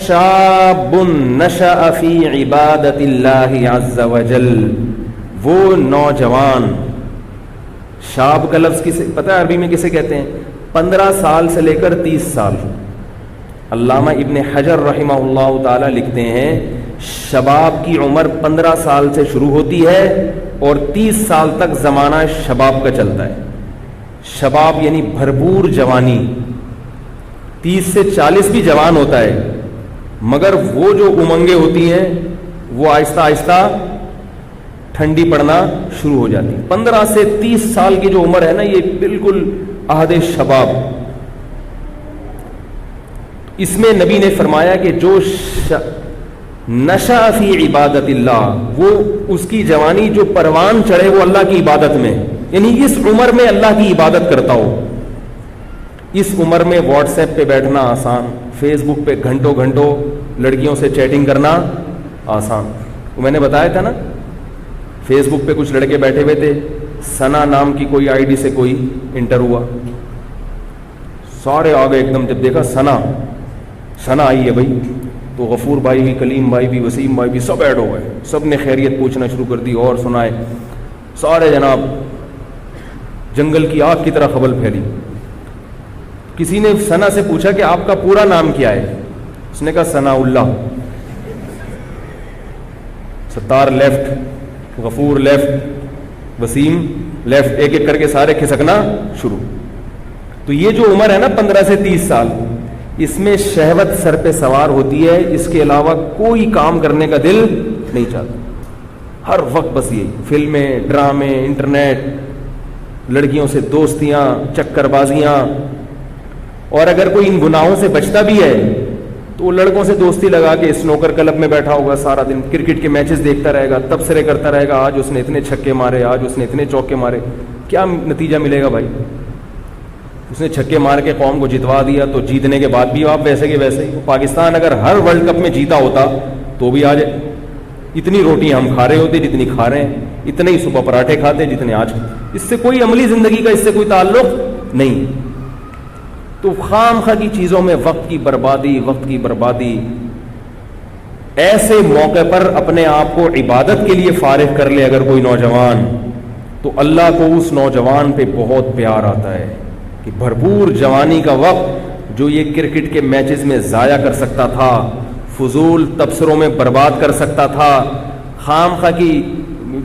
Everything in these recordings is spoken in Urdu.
شاب نشأ فی عبادت اللہ عز وجل، وہ نوجوان، شاب کا لفظ کسے پتہ ہے عربی میں کسے کہتے ہیں؟ 15 سال سے لے کر 30 سال۔ علامہ ابن حجر رحمہ اللہ تعالی لکھتے ہیں شباب کی عمر 15 سال سے شروع ہوتی ہے اور 30 سال تک زمانہ شباب کا چلتا ہے۔ شباب یعنی بھرپور جوانی، 30 سے 40 بھی جوان ہوتا ہے، مگر وہ جو امنگیں ہوتی ہیں وہ آہستہ آہستہ ٹھنڈی پڑنا شروع ہو جاتی ہے۔ 15 سے 30 سال کی جو عمر ہے نا، یہ بالکل عہد شباب۔ اس میں نبی نے فرمایا کہ جو نشأ فی عبادت اللہ، وہ اس کی جوانی جو پروان چڑھے وہ اللہ کی عبادت میں، یعنی اس عمر میں اللہ کی عبادت کرتا ہو۔ اس عمر میں واٹس ایپ پہ بیٹھنا آسان، فیس بک پہ گھنٹوں گھنٹوں لڑکیوں سے چیٹنگ کرنا آسان۔ میں نے بتایا تھا نا، فیس بک پہ کچھ لڑکے بیٹھے ہوئے تھے، ثنا نام کی کوئی آئی ڈی سے کوئی انٹر ہوا، سارے آگے ایک دم، جب دیکھا ثنا آئی ہے بھائی، تو غفور بھائی بھی، کلیم بھائی بھی، وسیم بھائی بھی، سب ایڈ ہو گئے، سب نے خیریت پوچھنا شروع کر دی اور سنائے، سارے جناب جنگل کی آگ کی طرح خبر پھیلی۔ کسی نے ثنا سے پوچھا کہ آپ کا پورا نام کیا ہے؟ اس نے کہا ثناء اللہ۔ ستار لیفٹ، غفور لیفٹ، وسیم لیفٹ، ایک ایک کر کے سارے کھسکنا شروع۔ تو یہ جو عمر ہے نا 15 سے 30 سال، اس میں شہوت سر پہ سوار ہوتی ہے، اس کے علاوہ کوئی کام کرنے کا دل نہیں چاہتا، ہر وقت بس یہی فلمیں، ڈرامے، انٹرنیٹ، لڑکیوں سے دوستیاں، چکر بازیاں۔ اور اگر کوئی ان گناہوں سے بچتا بھی ہے تو وہ لڑکوں سے دوستی لگا کے اسنوکر کلب میں بیٹھا ہوگا، سارا دن کرکٹ کے میچز دیکھتا رہے گا، تبصرے کرتا رہے گا، آج اس نے اتنے چھکے مارے، آج اس نے اتنے چوکے مارے۔ کیا نتیجہ ملے گا بھائی؟ اس نے چھکے مار کے قوم کو جتوا دیا، تو جیتنے کے بعد بھی آپ ویسے کے ویسے ہی۔ پاکستان اگر ہر ورلڈ کپ میں جیتا ہوتا تو بھی آج اتنی روٹیاں ہم کھا رہے ہوتے جتنی کھا رہے ہیں، اتنے ہی صبح پراٹھے کھاتے جتنے آج۔ اس سے کوئی عملی زندگی کا اس سے کوئی تعلق نہیں۔ تو خام خواہ کی چیزوں میں وقت کی بربادی، ایسے موقع پر اپنے آپ کو عبادت کے لیے فارغ کر لے اگر کوئی نوجوان، تو اللہ کو اس نوجوان پہ بہت پیار آتا ہے کہ بھرپور جوانی کا وقت جو یہ کرکٹ کے میچز میں ضائع کر سکتا تھا، فضول تبصروں میں برباد کر سکتا تھا، خام خواہ کی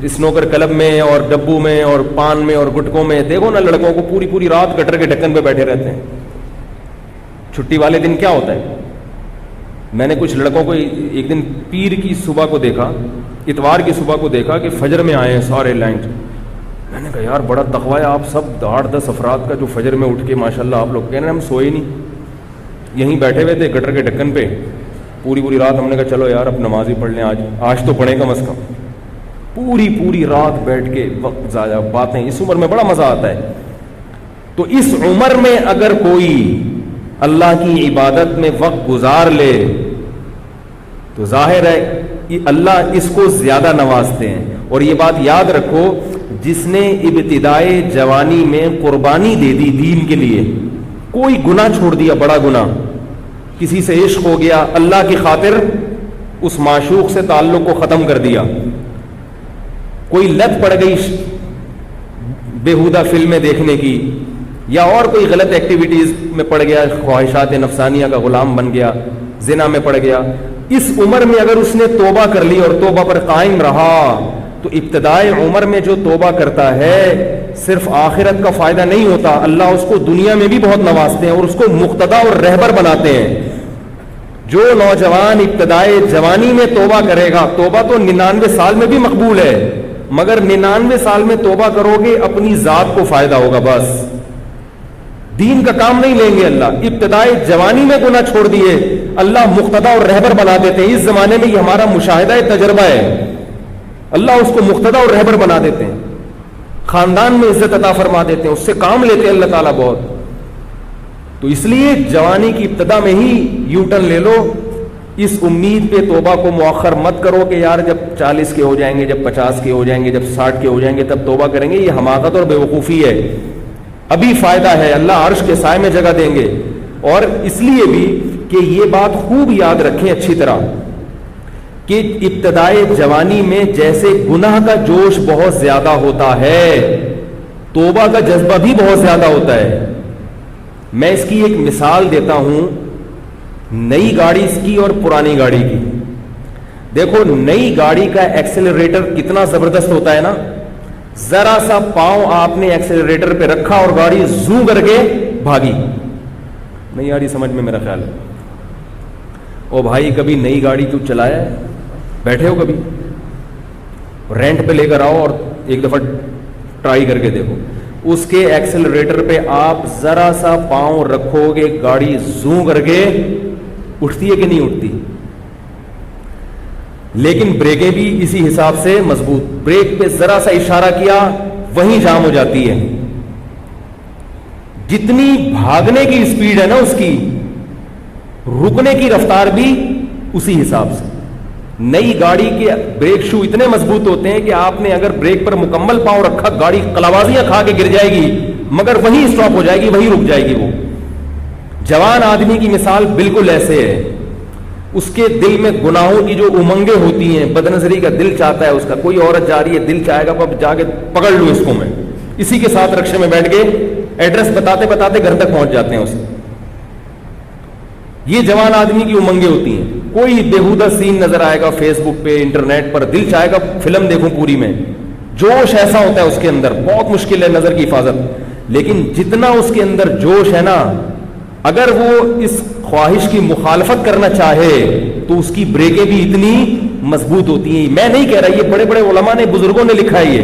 اسنوکر کلب میں اور ڈبو میں اور پان میں اور گٹکوں میں، دیکھو نا لڑکوں کو پوری رات گٹر کے ڈھکن پہ بیٹھے رہتے ہیں۔ چھٹی والے دن کیا ہوتا ہے؟ میں نے کچھ لڑکوں کو ایک دن پیر کی صبح کو دیکھا، اتوار کی صبح کو دیکھا کہ فجر میں آئے ہیں سارے لائن۔ میں نے کہا یار بڑا تقوی ہے آپ سب 8-10 افراد کا جو فجر میں اٹھ کے ماشاءاللہ آپ لوگ کہہ رہے ہیں ہم سوئے نہیں، یہیں بیٹھے ہوئے تھے گٹر کے ڈھکن پہ پوری رات۔ ہم نے کہا چلو یار اب نماز ہی پڑھ لیں، آج تو پڑھیں کم از کم۔ پوری رات بیٹھ کے وقت ضائع، باتیں، اس عمر میں بڑا مزہ آتا ہے۔ تو اس عمر میں اگر کوئی اللہ کی عبادت میں وقت گزار لے تو ظاہر ہے اللہ اس کو زیادہ نوازتے ہیں۔ اور یہ بات یاد رکھو، جس نے ابتدائے جوانی میں قربانی دے دی دین کے لیے، کوئی گناہ چھوڑ دیا، بڑا گناہ، کسی سے عشق ہو گیا، اللہ کی خاطر اس معشوق سے تعلق کو ختم کر دیا، کوئی لت پڑ گئی بیہودہ فلمیں دیکھنے کی، یا اور کوئی غلط ایکٹیویٹیز میں پڑ گیا، خواہشات نفسانیہ کا غلام بن گیا، زنا میں پڑ گیا، اس عمر میں اگر اس نے توبہ کر لی اور توبہ پر قائم رہا تو ابتدائی عمر میں جو توبہ کرتا ہے صرف آخرت کا فائدہ نہیں ہوتا، اللہ اس کو دنیا میں بھی بہت نوازتے ہیں اور اس کو مقتدا اور رہبر بناتے ہیں۔ جو نوجوان ابتدائی جوانی میں توبہ کرے گا، توبہ تو 99 سال میں بھی مقبول ہے، مگر 99 سال میں توبہ کرو گے اپنی ذات کو فائدہ ہوگا، بس دین کا کام نہیں لیں گے اللہ۔ ابتدائی جوانی میں گناہ چھوڑ دیے، اللہ مقتدا اور رہبر بنا دیتے ہیں۔ اس زمانے میں یہ ہمارا مشاہدہ تجربہ ہے، اللہ اس کو مقتدا اور رہبر بنا دیتے ہیں، خاندان میں عزت عطا فرما دیتے ہیں، اس سے کام لیتے ہیں اللہ تعالیٰ بہت۔ تو اس لیے جوانی کی ابتدا میں ہی یو ٹرن لے لو، اس امید پہ توبہ کو مؤخر مت کرو کہ یار جب 40 کے ہو جائیں گے، جب 50 کے ہو جائیں گے، جب 60 کے ہو جائیں گے تب توبہ کریں گے، یہ حماقت اور بیوقوفی ہے۔ ابھی فائدہ ہے، اللہ عرش کے سائے میں جگہ دیں گے۔ اور اس لیے بھی کہ یہ بات خوب یاد رکھیں اچھی طرح کہ ابتدائے جوانی میں جیسے گناہ کا جوش بہت زیادہ ہوتا ہے، توبہ کا جذبہ بھی بہت زیادہ ہوتا ہے. میں اس کی ایک مثال دیتا ہوں، نئی گاڑی کی اور پرانی گاڑی کی. دیکھو نئی گاڑی کا ایکسیلریٹر کتنا زبردست ہوتا ہے نا، ذرا سا پاؤں آپ نے ایکسیلریٹر پہ رکھا اور گاڑی زو کر کے بھاگی. نہیں آ رہی سمجھ میں میرا خیال ہے. او بھائی کبھی نئی گاڑی کیوں چلایا ہے؟ بیٹھے ہو کبھی؟ رینٹ پہ لے کر آؤ اور ایک دفعہ ٹرائی کر کے دیکھو. اس کے ایکسیلریٹر پہ آپ ذرا سا پاؤں رکھو گے گاڑی زو کر کے اٹھتی ہے کہ نہیں اٹھتی؟ لیکن بریکیں بھی اسی حساب سے مضبوط. بریک پہ ذرا سا اشارہ کیا وہیں جام ہو جاتی ہے. جتنی بھاگنے کی اسپیڈ ہے نا اس کی، رکنے کی رفتار بھی اسی حساب سے. نئی گاڑی کے بریک شو اتنے مضبوط ہوتے ہیں کہ آپ نے اگر بریک پر مکمل پاؤں رکھا گاڑی قلاوازیاں کھا کے گر جائے گی مگر وہیں اسٹاپ ہو جائے گی، وہیں رک جائے گی. وہ جوان آدمی کی مثال بالکل ایسے ہے. اس کے دل میں گناہوں کی جو امنگیں ہوتی ہیں، بدنظری کا دل چاہتا ہے اس کا، کوئی عورت جا رہی ہے دل چاہے گا اب جا کے پکڑ لوں اس کو میں، اسی کے ساتھ رکشے میں بیٹھ کے ایڈریس بتاتے بتاتے گھر تک پہنچ جاتے ہیں اسے. یہ جوان آدمی کی امنگیں ہوتی ہیں. کوئی بےہودہ سین نظر آئے گا فیس بک پہ، انٹرنیٹ پر، دل چاہے گا فلم دیکھوں پوری میں. جوش ایسا ہوتا ہے اس کے اندر، بہت مشکل ہے نظر کی حفاظت. لیکن جتنا اس کے اندر جوش ہے نا، اگر وہ اس خواہش کی مخالفت کرنا چاہے تو اس کی بریکیں بھی اتنی مضبوط ہوتی ہیں. میں نہیں کہہ رہا، یہ بڑے بڑے علماء نے، بزرگوں نے لکھا ہے. یہ